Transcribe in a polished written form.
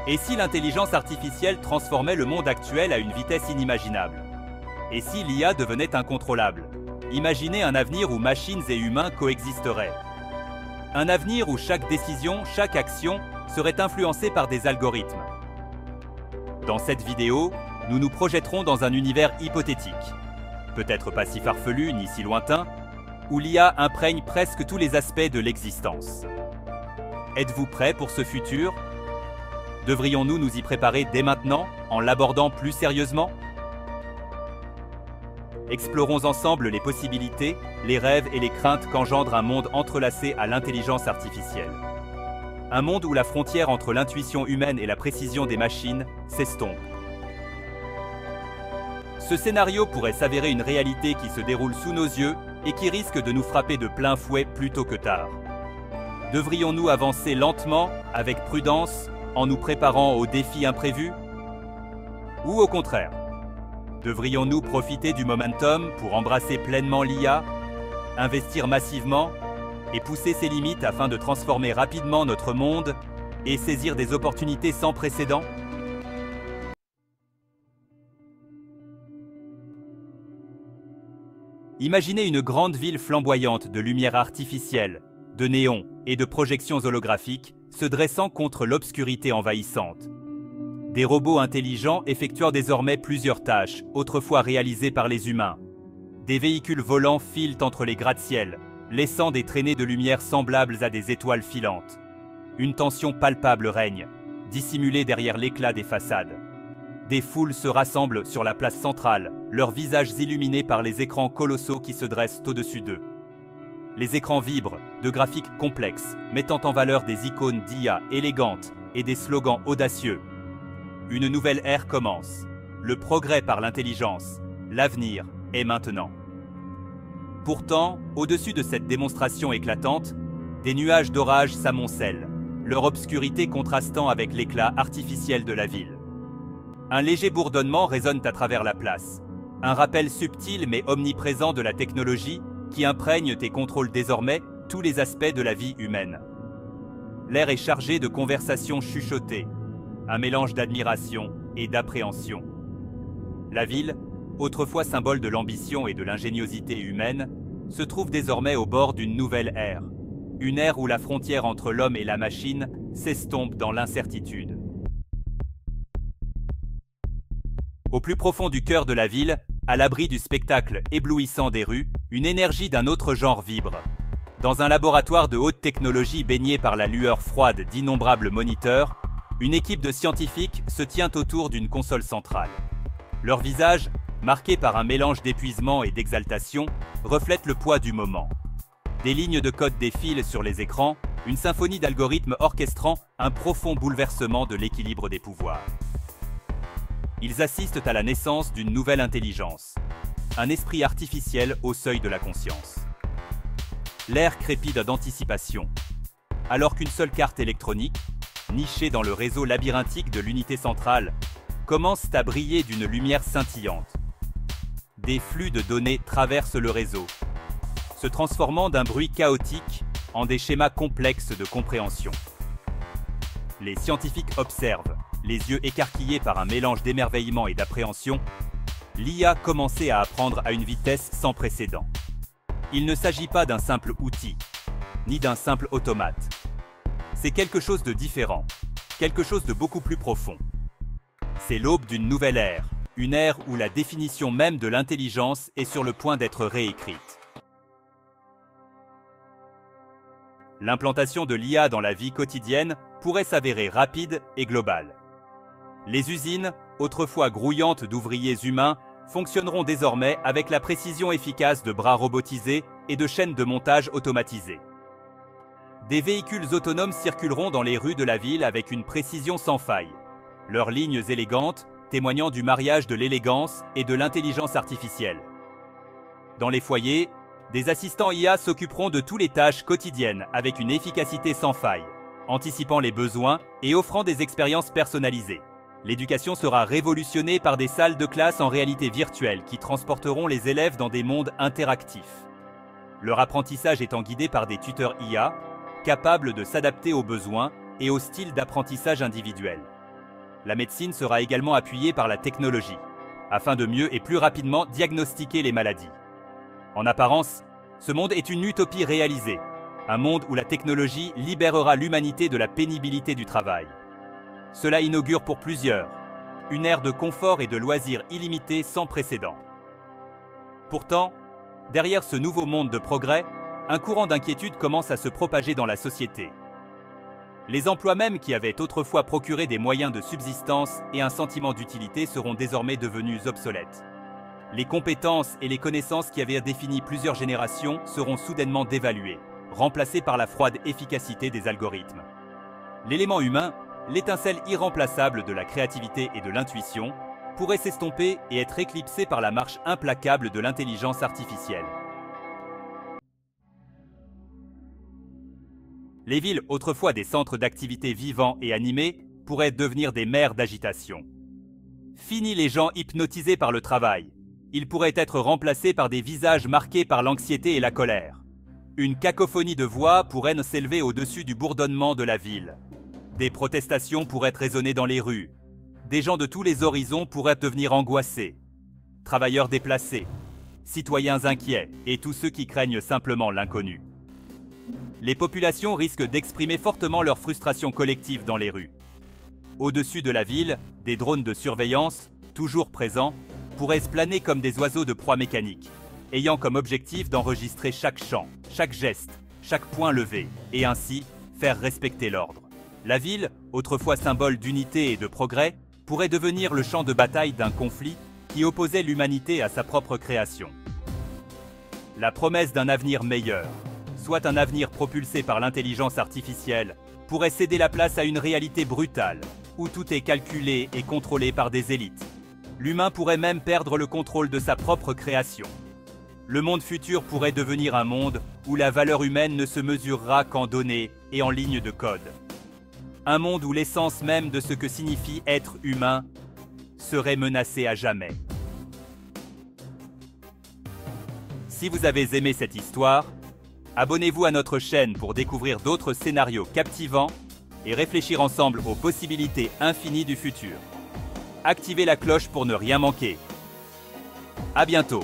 Et si l'intelligence artificielle transformait le monde actuel à une vitesse inimaginable? Et si l'IA devenait incontrôlable? Imaginez un avenir où machines et humains coexisteraient. Un avenir où chaque décision, chaque action serait influencée par des algorithmes. Dans cette vidéo, nous nous projetterons dans un univers hypothétique, peut-être pas si farfelu ni si lointain, où l'IA imprègne presque tous les aspects de l'existence. Êtes-vous prêts pour ce futur? Devrions-nous nous y préparer dès maintenant, en l'abordant plus sérieusement? Explorons ensemble les possibilités, les rêves et les craintes qu'engendre un monde entrelacé à l'intelligence artificielle. Un monde où la frontière entre l'intuition humaine et la précision des machines s'estompe. Ce scénario pourrait s'avérer une réalité qui se déroule sous nos yeux et qui risque de nous frapper de plein fouet plus tôt que tard. Devrions-nous avancer lentement, avec prudence, en nous préparant aux défis imprévus? Ou au contraire, devrions-nous profiter du momentum pour embrasser pleinement l'IA, investir massivement et pousser ses limites afin de transformer rapidement notre monde et saisir des opportunités sans précédent? Imaginez une grande ville flamboyante de lumière artificielle, de néons et de projections holographiques se dressant contre l'obscurité envahissante. Des robots intelligents effectuant désormais plusieurs tâches, autrefois réalisées par les humains. Des véhicules volants filent entre les gratte-ciels, laissant des traînées de lumière semblables à des étoiles filantes. Une tension palpable règne, dissimulée derrière l'éclat des façades. Des foules se rassemblent sur la place centrale, leurs visages illuminés par les écrans colossaux qui se dressent au-dessus d'eux. Les écrans vibrent, de graphiques complexes, mettant en valeur des icônes d'IA élégantes et des slogans audacieux. Une nouvelle ère commence. Le progrès par l'intelligence. L'avenir est maintenant. Pourtant, au-dessus de cette démonstration éclatante, des nuages d'orage s'amoncellent, leur obscurité contrastant avec l'éclat artificiel de la ville. Un léger bourdonnement résonne à travers la place. Un rappel subtil mais omniprésent de la technologie qui imprègne et contrôle désormais tous les aspects de la vie humaine. L'air est chargé de conversations chuchotées, un mélange d'admiration et d'appréhension. La ville, autrefois symbole de l'ambition et de l'ingéniosité humaine, se trouve désormais au bord d'une nouvelle ère. Une ère où la frontière entre l'homme et la machine s'estompe dans l'incertitude. Au plus profond du cœur de la ville, à l'abri du spectacle éblouissant des rues, une énergie d'un autre genre vibre. Dans un laboratoire de haute technologie baigné par la lueur froide d'innombrables moniteurs, une équipe de scientifiques se tient autour d'une console centrale. Leurs visages, marqués par un mélange d'épuisement et d'exaltation, reflètent le poids du moment. Des lignes de code défilent sur les écrans, une symphonie d'algorithmes orchestrant un profond bouleversement de l'équilibre des pouvoirs. Ils assistent à la naissance d'une nouvelle intelligence, un esprit artificiel au seuil de la conscience. L'air crépite d'anticipation, alors qu'une seule carte électronique, nichée dans le réseau labyrinthique de l'unité centrale, commence à briller d'une lumière scintillante. Des flux de données traversent le réseau, se transformant d'un bruit chaotique en des schémas complexes de compréhension. Les scientifiques observent, les yeux écarquillés par un mélange d'émerveillement et d'appréhension, l'IA commençait à apprendre à une vitesse sans précédent. Il ne s'agit pas d'un simple outil, ni d'un simple automate. C'est quelque chose de différent, quelque chose de beaucoup plus profond. C'est l'aube d'une nouvelle ère, une ère où la définition même de l'intelligence est sur le point d'être réécrite. L'implantation de l'IA dans la vie quotidienne pourrait s'avérer rapide et globale. Les usines, autrefois grouillantes d'ouvriers humains, fonctionneront désormais avec la précision efficace de bras robotisés et de chaînes de montage automatisées. Des véhicules autonomes circuleront dans les rues de la ville avec une précision sans faille, leurs lignes élégantes témoignant du mariage de l'élégance et de l'intelligence artificielle. Dans les foyers, des assistants IA s'occuperont de toutes les tâches quotidiennes avec une efficacité sans faille, anticipant les besoins et offrant des expériences personnalisées. L'éducation sera révolutionnée par des salles de classe en réalité virtuelle qui transporteront les élèves dans des mondes interactifs. Leur apprentissage étant guidé par des tuteurs IA, capables de s'adapter aux besoins et au style d'apprentissage individuel. la médecine sera également appuyée par la technologie, afin de mieux et plus rapidement diagnostiquer les maladies. En apparence, ce monde est une utopie réalisée, un monde où la technologie libérera l'humanité de la pénibilité du travail. Cela inaugure pour plusieurs une ère de confort et de loisirs illimités sans précédent. Pourtant, derrière ce nouveau monde de progrès, un courant d'inquiétude commence à se propager dans la société. Les emplois même qui avaient autrefois procuré des moyens de subsistance et un sentiment d'utilité seront désormais devenus obsolètes. Les compétences et les connaissances qui avaient défini plusieurs générations seront soudainement dévaluées, remplacées par la froide efficacité des algorithmes. L'élément humain, l'étincelle irremplaçable de la créativité et de l'intuition, pourrait s'estomper et être éclipsé par la marche implacable de l'intelligence artificielle. Les villes, autrefois des centres d'activité vivants et animés, pourraient devenir des mers d'agitation. Fini les gens hypnotisés par le travail. Ils pourraient être remplacés par des visages marqués par l'anxiété et la colère. Une cacophonie de voix pourrait s'élever au-dessus du bourdonnement de la ville. Des protestations pourraient résonner dans les rues. Des gens de tous les horizons pourraient devenir angoissés. Travailleurs déplacés, citoyens inquiets et tous ceux qui craignent simplement l'inconnu. Les populations risquent d'exprimer fortement leur frustration collective dans les rues. Au-dessus de la ville, des drones de surveillance, toujours présents, pourraient se planer comme des oiseaux de proie mécanique, ayant comme objectif d'enregistrer chaque chant, chaque geste, chaque point levé, et ainsi faire respecter l'ordre. La ville, autrefois symbole d'unité et de progrès, pourrait devenir le champ de bataille d'un conflit qui opposait l'humanité à sa propre création. La promesse d'un avenir meilleur, soit un avenir propulsé par l'intelligence artificielle, pourrait céder la place à une réalité brutale, où tout est calculé et contrôlé par des élites. L'humain pourrait même perdre le contrôle de sa propre création. Le monde futur pourrait devenir un monde où la valeur humaine ne se mesurera qu'en données et en lignes de code. Un monde où l'essence même de ce que signifie être humain serait menacée à jamais. Si vous avez aimé cette histoire, abonnez-vous à notre chaîne pour découvrir d'autres scénarios captivants et réfléchir ensemble aux possibilités infinies du futur. Activez la cloche pour ne rien manquer. À bientôt!